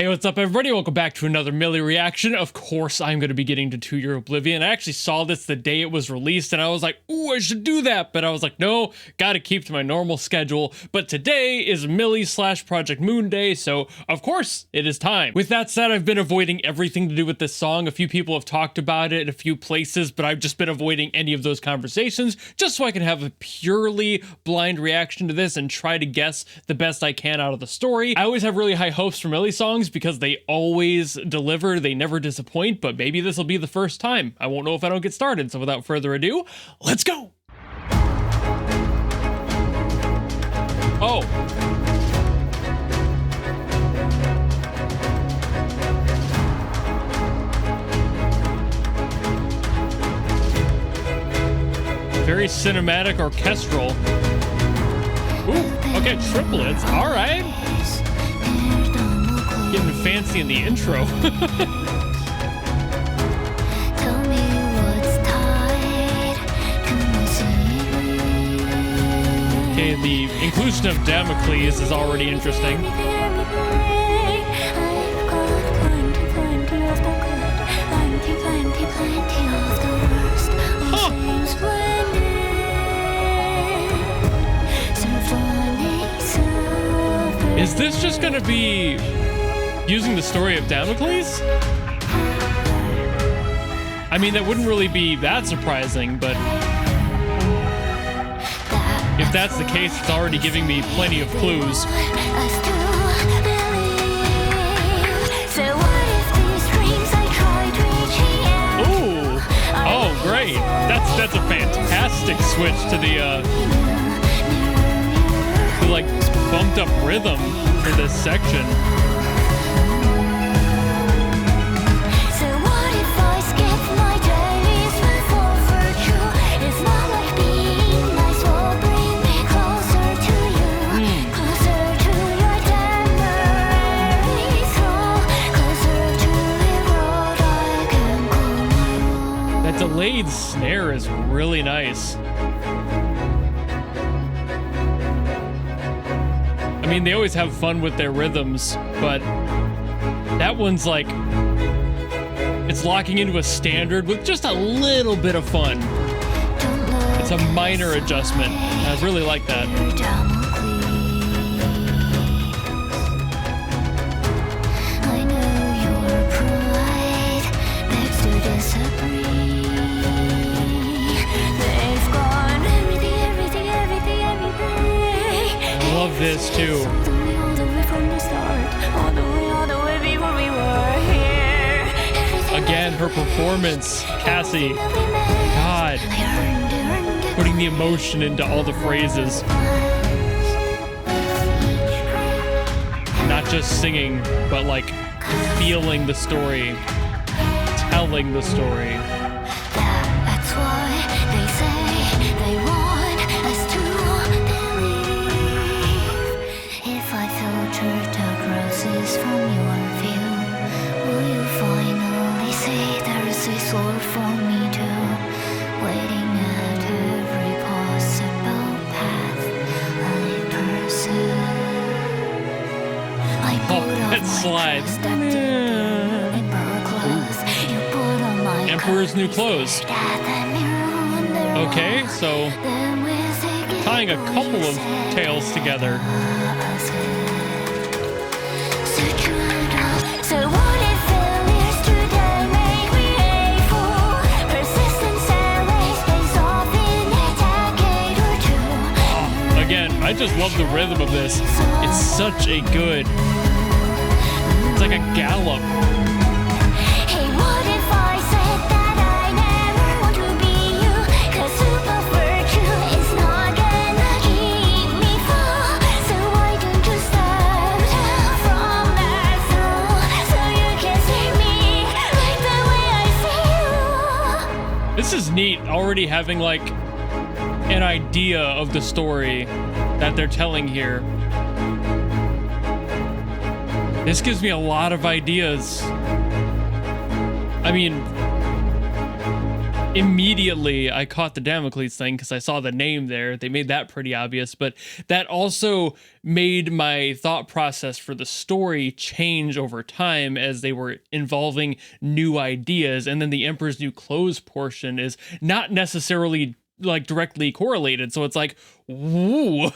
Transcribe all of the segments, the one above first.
Hey, what's up everybody? Welcome back to another Mili reaction. Of course, I'm going to be getting to 2 Year Oblivion. I actually saw this the day it was released and I was like, ooh, I should do that. But I was like, no, gotta keep to my normal schedule. But today is Mili / Project Moon Day, so of course it is time. With that said, I've been avoiding everything to do with this song. A few people have talked about it in a few places, but I've just been avoiding any of those conversations just so I can have a purely blind reaction to this and try to guess the best I can out of the story. I always have really high hopes for Mili songs because they always deliver, they never disappoint, but maybe this will be the first time. I won't know if I don't get started, so without further ado, let's go! Oh. Very cinematic orchestral. Ooh, okay, triplets, all right. Getting fancy in the intro. Okay, the inclusion of Damocles is already interesting. Huh. Is this just gonna be using the story of Damocles? I mean, that wouldn't really be that surprising, but if that's the case, it's already giving me plenty of clues. Ooh! Oh, great! That's a fantastic switch to the like bumped up rhythm for this section. Delayed snare is really nice. I mean, they always have fun with their rhythms, but that one's like, it's locking into a standard with just a little bit of fun. It's a minor adjustment. I really like that. Love this too. Again, her performance, Cassie. God, putting the emotion into all the phrases. Not just singing, but like feeling the story, telling the story. That's why they say they want us to believe. If I filtered the roses from your view, will you finally say there's a sword for me too? Waiting at every possible path I pursue. I put on my slide. Emperor's New Clothes. Okay, so tying a couple of tales together. Again, I just love the rhythm of this. It's such a good, it's like a gallop. This is neat, already having like an idea of the story that they're telling here. This gives me a lot of ideas. I mean, immediately I caught the Damocles thing because I saw the name there. They made that pretty obvious, but that also made my thought process for the story change over time as they were involving new ideas. And then the Emperor's New Clothes portion is not necessarily like directly correlated. So it's like, woo,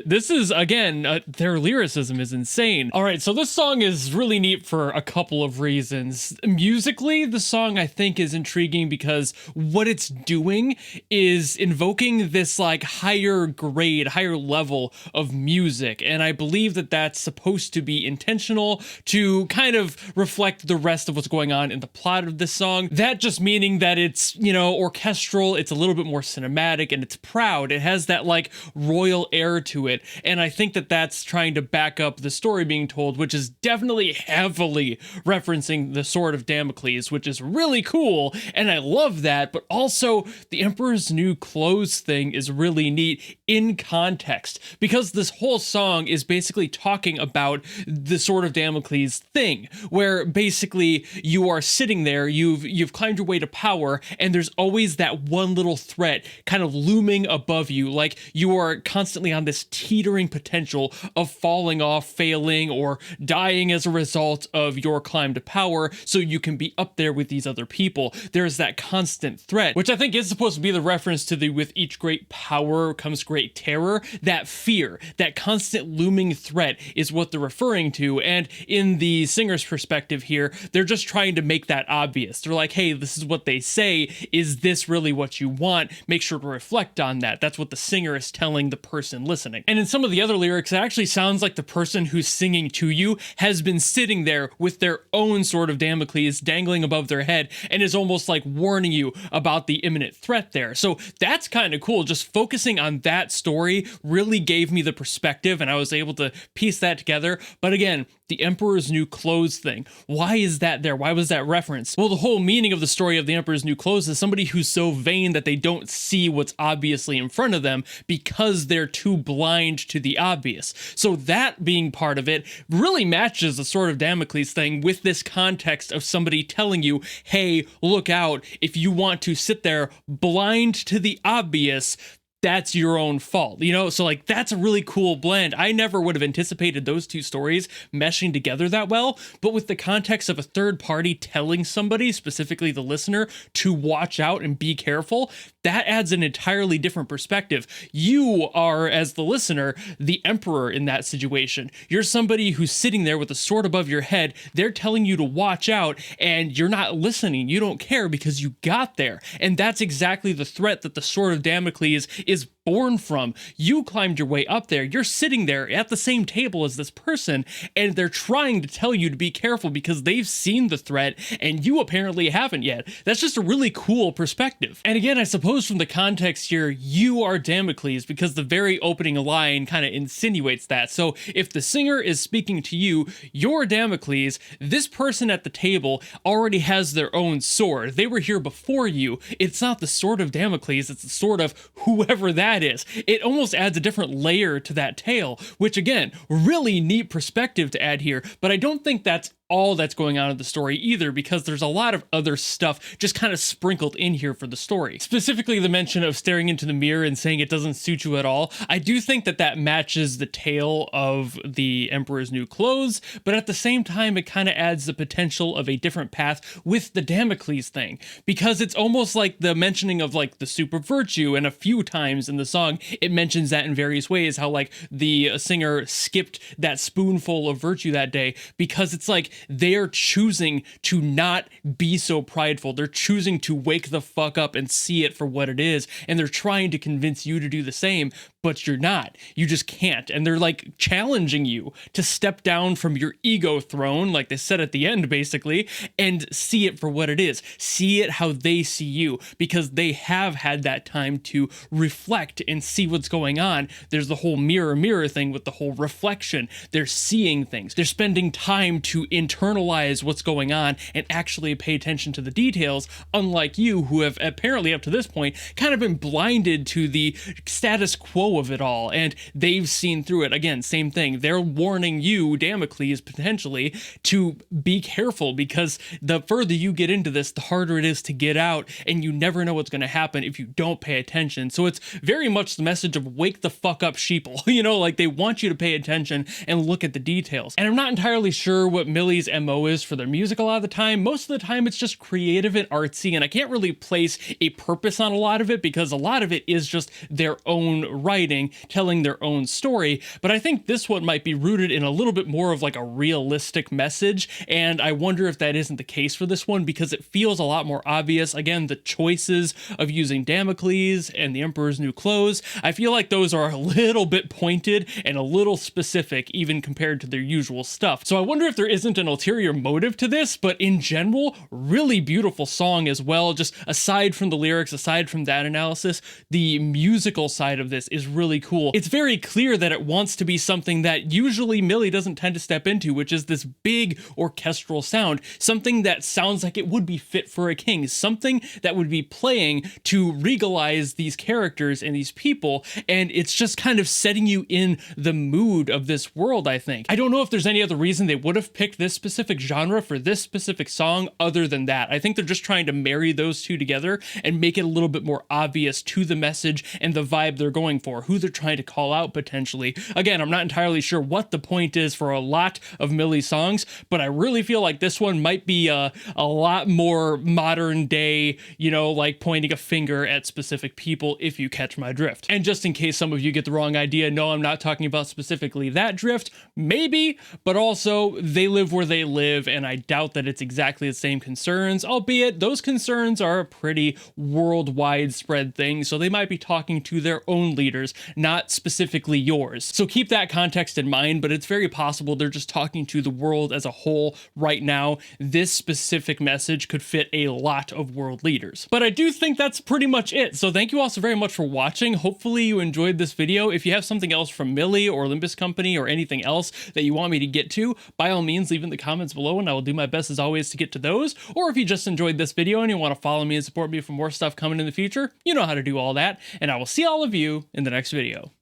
this is, again, their lyricism is insane. All right, so this song is really neat for a couple of reasons. Musically, the song I think is intriguing because what it's doing is invoking this like higher grade, higher level of music. And I believe that that's supposed to be intentional to kind of reflect the rest of what's going on in the plot of this song. That just meaning that it's, you know, orchestral, it's a little bit more cinematic, and it's proud. It has that like royal air to it, and I think that that's trying to back up the story being told, which is definitely heavily referencing the Sword of Damocles, which is really cool, and I love that. But also the Emperor's New Clothes thing is really neat in context, because this whole song is basically talking about the Sword of Damocles thing, where basically you are sitting there, you've climbed your way to power, and there's always that one little threat kind of looming above you, like you are constantly on this teetering potential of falling off, failing, or dying as a result of your climb to power, so you can be up there with these other people. There's that constant threat, which I think is supposed to be the reference to the with each great power comes great terror. That fear, that constant looming threat is what they're referring to, and in the singer's perspective here, they're just trying to make that obvious. They're like, hey, this is what they say. Is this really what you want? Make sure to reflect on that. That's what the singer is telling the person listening. And in some of the other lyrics, it actually sounds like the person who's singing to you has been sitting there with their own Sword of Damocles dangling above their head and is almost like warning you about the imminent threat there. So that's kind of cool. Just focusing on that story really gave me the perspective, and I was able to piece that together. But again, the Emperor's New Clothes thing. Why is that there? Why was that referenced? Well, the whole meaning of the story of the Emperor's New Clothes is somebody who's so vain that they don't see what's obviously in front of them because they're too blind to the obvious. So that being part of it really matches the Sword of Damocles thing with this context of somebody telling you, hey, look out, if you want to sit there blind to the obvious, that's your own fault, you know? So like, that's a really cool blend. I never would have anticipated those two stories meshing together that well, but with the context of a third party telling somebody, specifically the listener, to watch out and be careful, that adds an entirely different perspective. You are, as the listener, the emperor in that situation. You're somebody who's sitting there with a sword above your head. They're telling you to watch out, and you're not listening. You don't care because you got there. And that's exactly the threat that the Sword of Damocles is born from. You climbed your way up there. You're sitting there at the same table as this person, and they're trying to tell you to be careful because they've seen the threat and you apparently haven't yet. That's just a really cool perspective. And again, I suppose from the context here, you are Damocles, because the very opening line kind of insinuates that. So if the singer is speaking to you, you're Damocles, this person at the table already has their own sword. They were here before you. It's not the Sword of Damocles, it's the sword of whoever that is. It almost adds a different layer to that tale, which again, really neat perspective to add here, but I don't think that's all that's going on in the story either, because there's a lot of other stuff just kind of sprinkled in here for the story. Specifically the mention of staring into the mirror and saying it doesn't suit you at all. I do think that that matches the tale of the Emperor's New Clothes, but at the same time it kind of adds the potential of a different path with the Damocles thing, because it's almost like the mentioning of like the super virtue, and a few times in the song it mentions that in various ways, how like the singer skipped that spoonful of virtue that day because it's like they're choosing to not be so prideful. They're choosing to wake the fuck up and see it for what it is. And they're trying to convince you to do the same, but you're not. You just can't. And they're like challenging you to step down from your ego throne, like they said at the end, basically, and see it for what it is. See it how they see you, because they have had that time to reflect and see what's going on. There's the whole mirror thing with the whole reflection. They're seeing things. They're spending time to internalize what's going on and actually pay attention to the details, unlike you, who have apparently up to this point kind of been blinded to the status quo know of it all, and they've seen through it. Again, same thing. They're warning you, Damocles, potentially, to be careful, because the further you get into this, the harder it is to get out, and you never know what's going to happen if you don't pay attention. So it's very much the message of wake the fuck up, sheeple. You know, like, they want you to pay attention and look at the details. And I'm not entirely sure what Mili's MO is for their music a lot of the time. Most of the time it's just creative and artsy, and I can't really place a purpose on a lot of it, because a lot of it is just their own writing, telling their own story. But I think this one might be rooted in a little bit more of like a realistic message, and I wonder if that isn't the case for this one, because it feels a lot more obvious. Again, the choices of using Damocles and the Emperor's New Clothes, I feel like those are a little bit pointed and a little specific, even compared to their usual stuff. So I wonder if there isn't an ulterior motive to this, but in general, really beautiful song as well. Just aside from the lyrics, aside from that analysis, the musical side of this is really cool. It's very clear that it wants to be something that usually Mili doesn't tend to step into, which is this big orchestral sound, something that sounds like it would be fit for a king, something that would be playing to regalize these characters and these people, and it's just kind of setting you in the mood of this world, I think. I don't know if there's any other reason they would have picked this specific genre for this specific song other than that. I think they're just trying to marry those two together and make it a little bit more obvious to the message and the vibe they're going for, who they're trying to call out potentially. Again, I'm not entirely sure what the point is for a lot of Mili's songs, but I really feel like this one might be a lot more modern day, you know, like pointing a finger at specific people, if you catch my drift. And just in case some of you get the wrong idea, no, I'm not talking about specifically that drift, maybe, but also they live where they live, and I doubt that it's exactly the same concerns, albeit those concerns are a pretty worldwide spread thing, so they might be talking to their own leaders, not specifically yours. So keep that context in mind, but it's very possible they're just talking to the world as a whole right now. This specific message could fit a lot of world leaders. But I do think that's pretty much it. So thank you all so very much for watching. Hopefully you enjoyed this video. If you have something else from Mili or Olympus Company or anything else that you want me to get to, by all means leave in the comments below, and I will do my best as always to get to those. Or if you just enjoyed this video and you want to follow me and support me for more stuff coming in the future, you know how to do all that, and I will see all of you in the next video.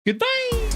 Goodbye!